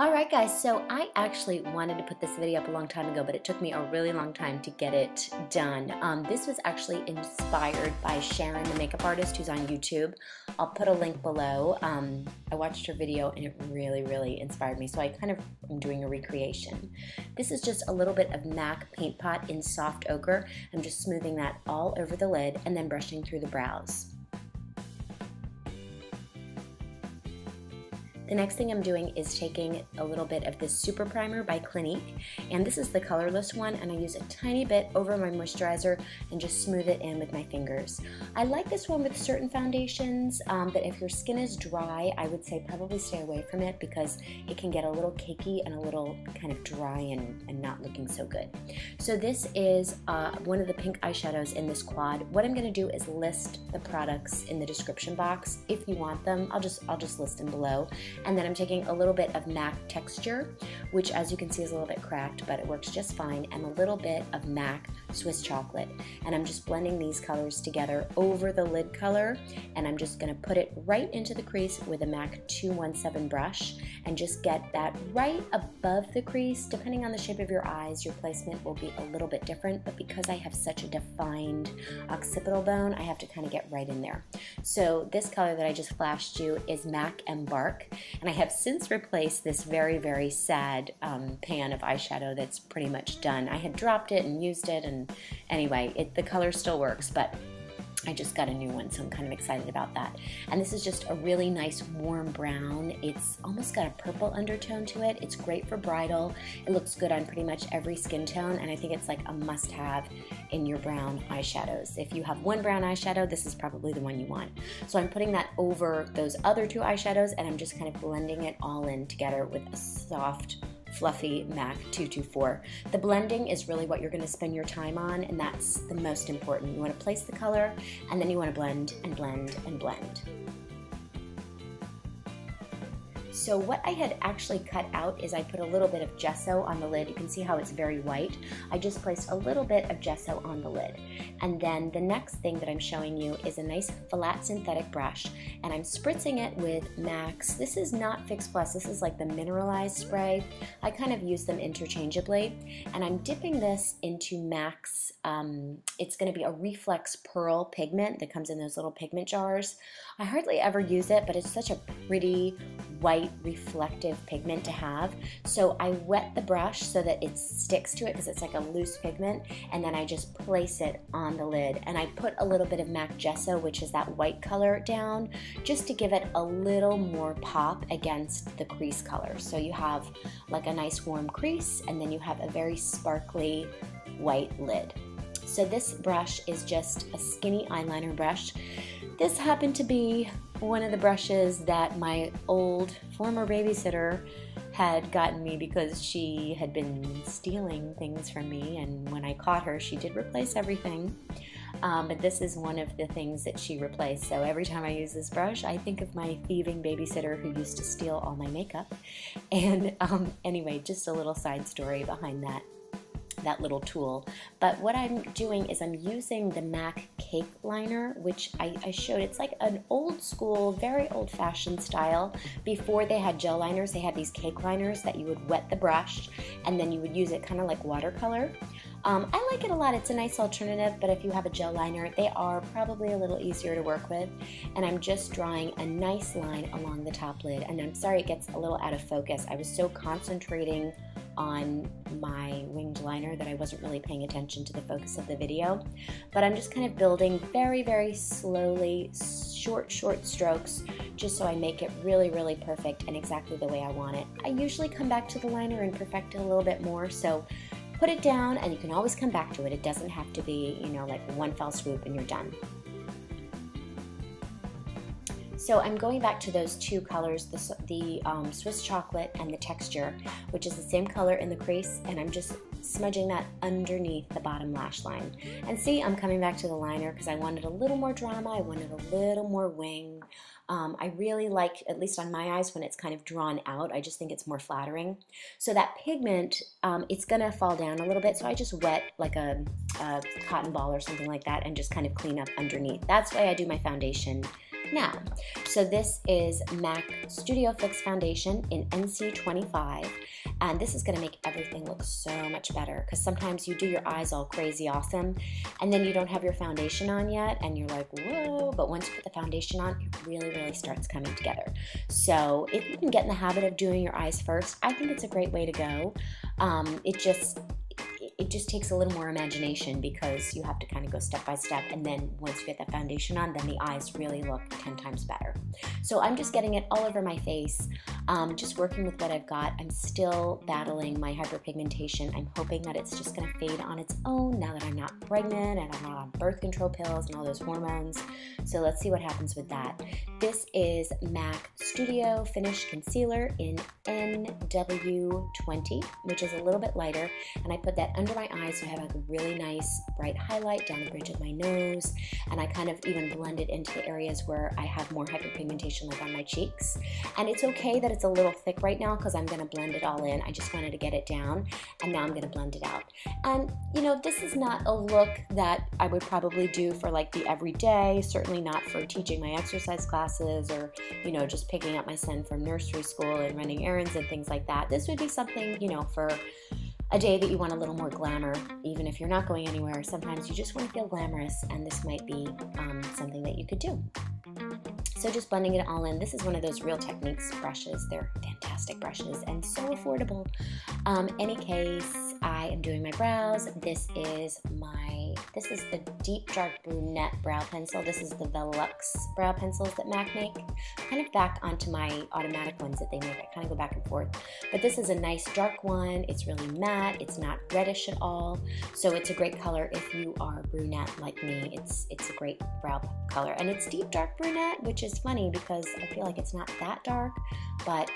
Alright guys, so I actually wanted to put this video up a long time ago, but it took me a really long time to get it done. This was actually inspired by Sharon the Makeup artist who's on YouTube. I'll put a link below. I watched her video and it really inspired me, so I kind of am doing a recreation. This is just a little bit of MAC Paintpot in soft ochre. I'm just smoothing that all over the lid and then brushing through the brows. The next thing I'm doing is taking a little bit of this Super Primer by Clinique, and this is the colorless one, and I use a tiny bit over my moisturizer and just smooth it in with my fingers. I like this one with certain foundations, but if your skin is dry, I would say probably stay away from it because it can get a little cakey and a little kind of dry and not looking so good. So this is one of the pink eyeshadows in this quad. What I'm going to do is list the products in the description box. If you want them, I'll just list them below. And then I'm taking a little bit of MAC Texture, which as you can see is a little bit cracked, but it works just fine, and a little bit of MAC Swiss Chocolate. And I'm just blending these colors together over the lid color, and I'm just going to put it right into the crease with a MAC 217 brush, and just get that right above the crease. Depending on the shape of your eyes, your placement will be a little bit different, but because I have such a defined occipital bone, I have to kind of get right in there. So this color that I just flashed you is MAC Embark. And I have since replaced this very sad pan of eyeshadow that's pretty much done. I had dropped it and used it, and anyway, the color still works, but I just got a new one, so I'm kind of excited about that. And this is just a really nice warm brown. It's almost got a purple undertone to it. It's great for bridal. It looks good on pretty much every skin tone, and I think it's like a must-have in your brown eyeshadows. If you have one brown eyeshadow, this is probably the one you want. So I'm putting that over those other two eyeshadows, and I'm just kind of blending it all in together with a soft, fluffy MAC 224. The blending is really what you're going to spend your time on, and that's the most important. You want to place the color, and then you want to blend and blend and blend. So what I had actually cut out is I put a little bit of gesso on the lid. You can see how it's very white. I just placed a little bit of gesso on the lid. And then the next thing that I'm showing you is a nice flat synthetic brush, and I'm spritzing it with MAC's. This is not Fix Plus, this is like the Mineralize spray. I kind of use them interchangeably, and I'm dipping this into MAC's, it's going to be a Reflects Pearl Pigment that comes in those little pigment jars. I hardly ever use it, but it's such a pretty white reflective pigment to have. So I wet the brush so that it sticks to it because it's like a loose pigment, and then I just place it on the lid, and I put a little bit of MAC Gesso, which is that white color, down just to give it a little more pop against the crease color. So you have like a nice warm crease, and then you have a very sparkly white lid. So this brush is just a skinny eyeliner brush. This happened to be one of the brushes that my old former babysitter had gotten me because she had been stealing things from me, and when I caught her, she did replace everything. But this is one of the things that she replaced. So every time I use this brush, I think of my thieving babysitter who used to steal all my makeup. And anyway, just a little side story behind that little tool. But what I'm doing is I'm using the MAC Cake Liner, which I showed. It's like an old school, very old-fashioned style. Before they had gel liners, they had these cake liners that you would wet the brush, and then you would use it kind of like watercolor. I like it a lot. It's a nice alternative, but if you have a gel liner, they are probably a little easier to work with. And I'm just drawing a nice line along the top lid. And I'm sorry it gets a little out of focus. I was so concentrating on my winged liner that I wasn't really paying attention to the focus of the video. But I'm just kind of building very slowly, short strokes, just so I make it really perfect and exactly the way I want it. I usually come back to the liner and perfect it a little bit more, so put it down and you can always come back to it. It doesn't have to be, you know, like one fell swoop and you're done. So I'm going back to those two colors, the Swiss Chocolate and the Texture, which is the same color in the crease, and I'm just smudging that underneath the bottom lash line. And see, I'm coming back to the liner because I wanted a little more drama, I wanted a little more wing. I really like, at least on my eyes, when it's kind of drawn out. I just think it's more flattering. So that pigment, it's gonna fall down a little bit, so I just wet like a cotton ball or something like that and just kind of clean up underneath. That's why I do my foundation Now, so this is MAC Studio Fix Foundation in NC25, and this is going to make everything look so much better, because sometimes you do your eyes all crazy awesome, and then you don't have your foundation on yet, and you're like, whoa, but once you put the foundation on, it really, really starts coming together. So if you can get in the habit of doing your eyes first, I think it's a great way to go. It just takes a little more imagination, because you have to kind of go step by step, and then once you get that foundation on, then the eyes really look 10 times better. So I'm just getting it all over my face, just working with what I've got. I'm still battling my hyperpigmentation. I'm hoping that it's just going to fade on its own now that I'm not pregnant and I'm not on birth control pills and all those hormones. So let's see what happens with that. This is MAC Studio Finish Concealer in NW20, which is a little bit lighter, and I put that under my eyes so I have like a really nice bright highlight down the bridge of my nose, and I kind of even blend it into the areas where I have more hyperpigmentation, like on my cheeks. And it's okay that it's a little thick right now, because I'm going to blend it all in. I just wanted to get it down, and now I'm going to blend it out. And you know, this is not a look that I would probably do for like the everyday, certainly not for teaching my exercise classes, or you know, just picking up my son from nursery school and running errands and things like that. This would be something, you know, for a day that you want a little more glamour, even if you're not going anywhere. Sometimes you just want to feel glamorous, and this might be something that you could do. So just blending it all in. This is one of those Real Techniques brushes. They're fantastic brushes and so affordable. Any case, I am doing my brows. This is the deep dark brunette brow pencil. This is the Veluxe brow pencils that MAC make. Kind of back onto my automatic ones that they make. I kind of go back and forth. But this is a nice dark one. It's really matte. It's not reddish at all. So it's a great color if you are brunette like me. It's a great brow color. And it's deep dark brunette, which is funny because I feel like it's not that dark, but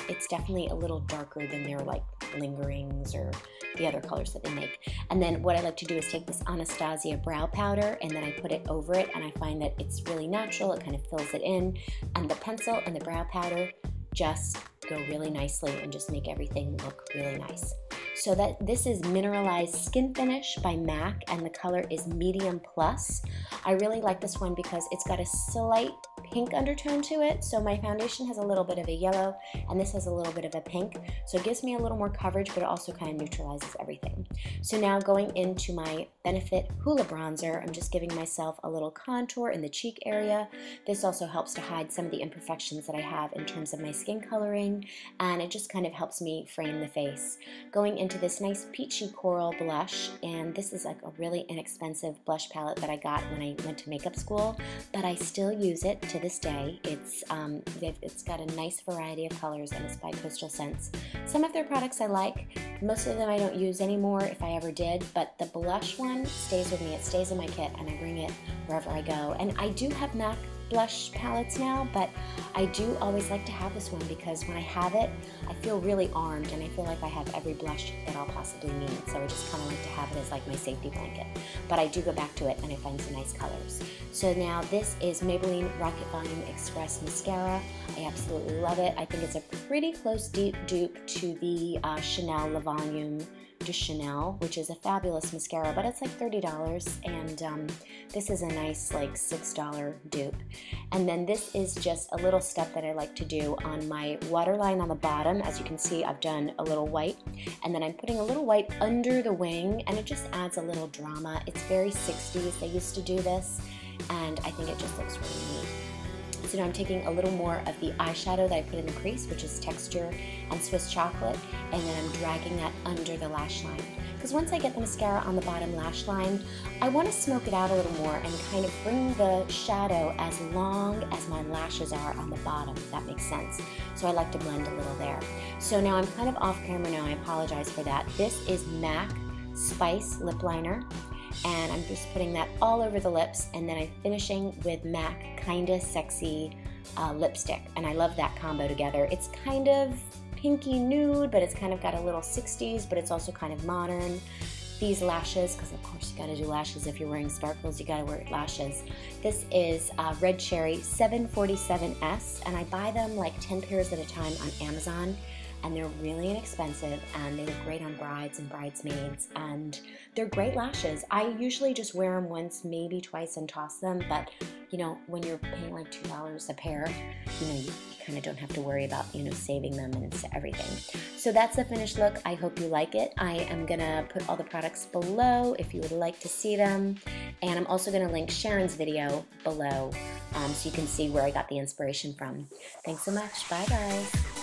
it's definitely a little darker than their like lingerings or the other colors that they make. And then what I like to do is take this Anastasia brow powder, and then I put it over it, and I find that it's really natural. It kind of fills it in, and the pencil and the brow powder just go really nicely and just make everything look really nice. So this is Mineralize Skin Finish by MAC, and the color is Medium Plus. I really like this one because it's got a slight pink undertone to it. So my foundation has a little bit of a yellow, and this has a little bit of a pink. So it gives me a little more coverage, but it also kind of neutralizes everything. So now going into my Benefit Hoola Bronzer, I'm just giving myself a little contour in the cheek area. This also helps to hide some of the imperfections that I have in terms of my skin coloring, and it just kind of helps me frame the face. Going into this nice peachy coral blush, and this is like a really inexpensive blush palette that I got when I went to makeup school, but I still use it to this day. It's got a nice variety of colors, and it's by Coastal Scents. Some of their products I like. Most of them I don't use anymore, if I ever did, but the blush one stays with me. It stays in my kit, and I bring it wherever I go. And I do have MAC blush palettes now, but I do always like to have this one because when I have it, I feel really armed, and I feel like I have every blush that I'll possibly need. So I just kind of like to have it as like my safety blanket. But I do go back to it, and I find some nice colors. So now this is Maybelline Rocket Volume Express Mascara. I absolutely love it. I think it's a pretty close dupe to the Chanel Le Volume de Chanel, which is a fabulous mascara, but it's like $30, and this is a nice like $6 dupe. And then this is just a little step that I like to do on my waterline on the bottom. As you can see, I've done a little white, and then I'm putting a little white under the wing, and it just adds a little drama. It's very 60s. They used to do this, and I think it just looks really neat. So now I'm taking a little more of the eyeshadow that I put in the crease, which is Texture and Swiss Chocolate, and then I'm dragging that under the lash line. Because once I get the mascara on the bottom lash line, I want to smoke it out a little more and kind of bring the shadow as long as my lashes are on the bottom, if that makes sense. So I like to blend a little there. So now I'm kind of off camera now, I apologize for that. This is MAC Spice Lip Liner, and I'm just putting that all over the lips, and then I'm finishing with MAC Kinda Sexy lipstick, and I love that combo together. It's kind of pinky nude, but it's kind of got a little 60s, but it's also kind of modern. These lashes, because of course you gotta do lashes if you're wearing sparkles, you gotta wear lashes. This is Red Cherry 747S, and I buy them like 10 pairs at a time on Amazon, and they're really inexpensive, and they look great on brides and bridesmaids, and they're great lashes. I usually just wear them once, maybe twice, and toss them, but you know, when you're paying like $2 a pair, you know, you kind of don't have to worry about, you know, saving them and everything. So that's the finished look. I hope you like it. I am gonna put all the products below if you would like to see them. And I'm also gonna link Sharon's video below so you can see where I got the inspiration from. Thanks so much. Bye guys.